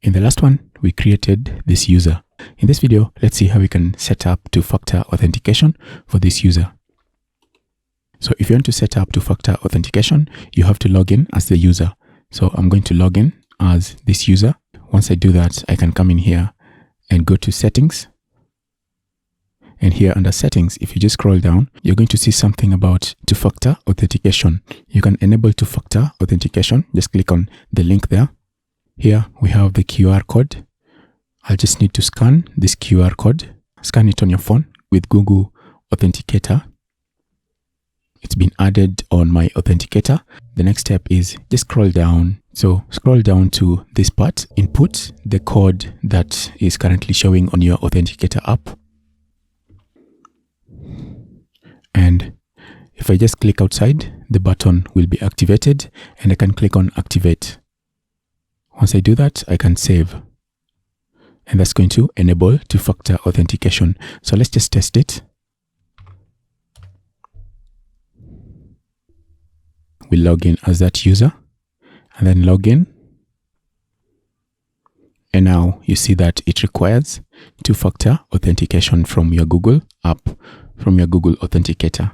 In the last one, we created this user. In this video, let's see how we can set up two-factor authentication for this user. So if you want to set up two-factor authentication, you have to log in as the user. So I'm going to log in as this user. Once I do that, I can come in here and go to settings. And here under settings, if you just scroll down, you're going to see something about two-factor authentication. You can enable two-factor authentication. Just click on the link there. Here we have the QR code. I'll just need to scan this QR code. Scan it on your phone with Google Authenticator. It's been added on my authenticator. The next step is just scroll down. So scroll down to this part, input the code that is currently showing on your authenticator app. And if I just click outside, the button will be activated and I can click on activate. Once I do that, I can save. And that's going to enable two-factor authentication. So let's just test it. We log in as that user and then log in. And now you see that it requires two-factor authentication from your Google app, from your Google Authenticator.